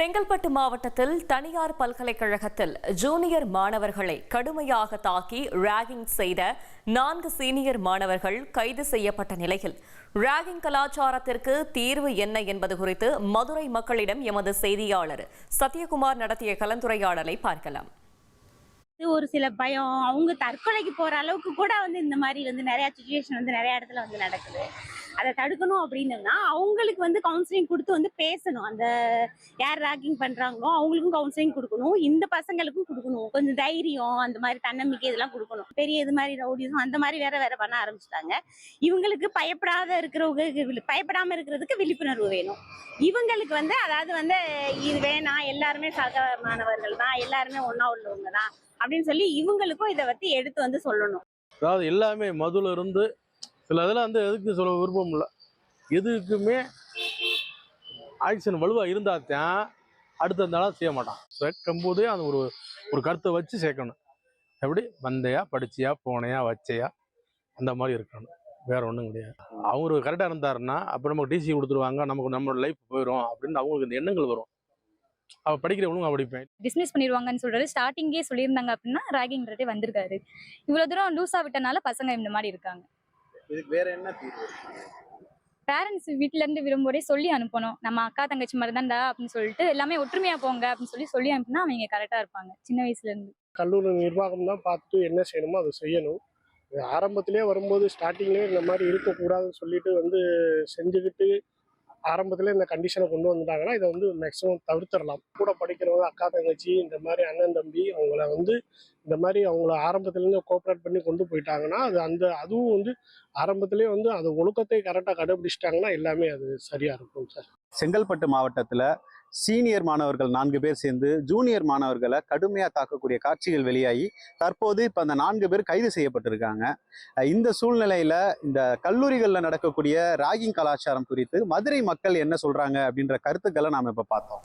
செங்கல்பட்டு மாவட்டத்தில் தனியார் பல்கலைக்கழகத்தில் ஜூனியர் மாணவர்களை கடுமையாக தாக்கி ராகிங் செய்த 4 சீனியர் மாணவர்கள் கைது செய்யப்பட்ட நிலையில் ராகிங் கலாச்சாரத்திற்கு தீர்வு என்ன என்பது குறித்து மதுரை மக்களிடம் எமது செய்தியாளர் சத்யகுமார் நடத்திய கலந்துரையாடலை பார்க்கலாம். ஒரு சில பயம், அவங்க தற்கொலைக்கு போற அளவுக்கு கூட இந்த மாதிரி நிறைய சிச்சுவேஷன் நிறைய இடத்துல நடக்குது. அதை தடுக்கணும் அப்படின்னா அவங்களுக்கு கவுன்சிலிங் கொடுத்து பேசணும். அந்த யார் ராகிங் பண்றாங்களோ அவங்களுக்கும் கவுன்சிலிங் கொடுக்கணும், இந்த பசங்களுக்கும் கொடுக்கணும். கொஞ்சம் தைரியம், அந்த மாதிரி தன்னம்பிக்கை இதெல்லாம் கொடுக்கணும். பெரிய இது மாதிரி ரவுடிசம் அந்த மாதிரி வேற பண்ண ஆரம்பிச்சிட்டாங்க. இவங்களுக்கு பயப்படாம இருக்கிறதுக்கு விழிப்புணர்வு வேணும். இவங்களுக்கு அதாவது இது வேணாம், எல்லாருமே சக மாணவர்கள் தான், எல்லாருமே ஒன்னா உள்ளவங்க தான் அப்படின்னு சொல்லி இவங்களுக்கும் இதை பத்தி எடுத்து சொல்லணும். அதாவது எல்லாமே மதுல இருந்து சில இதெல்லாம் எதுக்கு சொல்ல விருப்பம் இல்லை. எதுக்குமே ஆக்ஷன் வலுவா இருந்தாத்தான் அடுத்த நாளாக செய்ய மாட்டான். சேர்க்கும்போதே அந்த ஒரு கருத்தை வச்சு சேர்க்கணும். எப்படி வந்தையா, படிச்சியா, போனையா, வச்சையா, அந்த மாதிரி இருக்கணும். வேற ஒன்றும் கிடையாது. அவரு கரெக்டாக இருந்தாருன்னா அப்போ நமக்கு டிசி கொடுத்துருவாங்க, நம்மளோட லைஃப் போயிடும் அப்படின்னு அவங்களுக்கு இந்த எண்ணங்கள் வரும். அவ படிக்கிறவங்களும் அவ படிப்பேன் டிஸ்மிஸ் பண்ணிடுவாங்கன்னு சொல்றது ஸ்டார்டிங்கே சொல்லியிருந்தாங்க அப்படின்னா ராகிங்கிறதே வந்திருக்காரு. இவ்வளவு தூரம் லூஸா விட்டனால பசங்க இந்த மாதிரி இருக்காங்க. இதுக்கு வேற என்ன தீர்வு? பேரண்ட்ஸ் வீட்டுல இருந்து விரும்பும்போதே சொல்லி அனுப்பணும். நம்ம அக்கா தங்கச்சி மாதிரி தான்டா அப்படின்னு சொல்லிட்டு எல்லாமே ஒற்றுமையா போங்க அப்படின்னு சொல்லி அனுப்புனா அவங்க கரெக்டா இருப்பாங்க. சின்ன வயசுல இருந்து கல்லூரி நிர்வாகம் தான் பார்த்துட்டு என்ன செய்யணுமோ அதை செய்யணும். ஆரம்பத்திலே வரும்போது ஸ்டார்டிங்லேயே இந்த மாதிரி இருக்கக்கூடாதுன்னு சொல்லிட்டு செஞ்சுக்கிட்டு ஆரம்பத்தில் இந்த கண்டிஷனை கொண்டு வந்துட்டாங்கன்னா இதை மேக்ஸிமம் தவிர்த்திடலாம். கூட படிக்கிறவங்க அக்கா தங்கச்சி, இந்த மாதிரி அண்ணன் தம்பி, அவங்கள இந்த மாதிரி அவங்கள ஆரம்பத்துலேருந்து கோஆப்ரேட் பண்ணி கொண்டு போயிட்டாங்கன்னா அதுவும் ஆரம்பத்திலே அது ஒழுக்கத்தை கரெக்டாக கடைபிடிச்சிட்டாங்கன்னா எல்லாமே அது சரியாக இருக்கும் சார். செங்கல்பட்டு மாவட்டத்தில் சீனியர் மாணவர்கள் 4 பேர் சேர்ந்து ஜூனியர் மாணவர்களை கடுமையாக தாக்கக்கூடிய காட்சிகள் வெளியாகி தற்போது இப்போ அந்த 4 பேர் கைது செய்யப்பட்டிருக்காங்க. இந்த சூழ்நிலையில இந்த கல்லூரிகளில் நடக்கக்கூடிய ராகிங் கலாச்சாரம் குறித்து மதுரை மக்கள் என்ன சொல்றாங்க அப்படின்ற கருத்துக்களை நாம இப்போ பார்த்தோம்.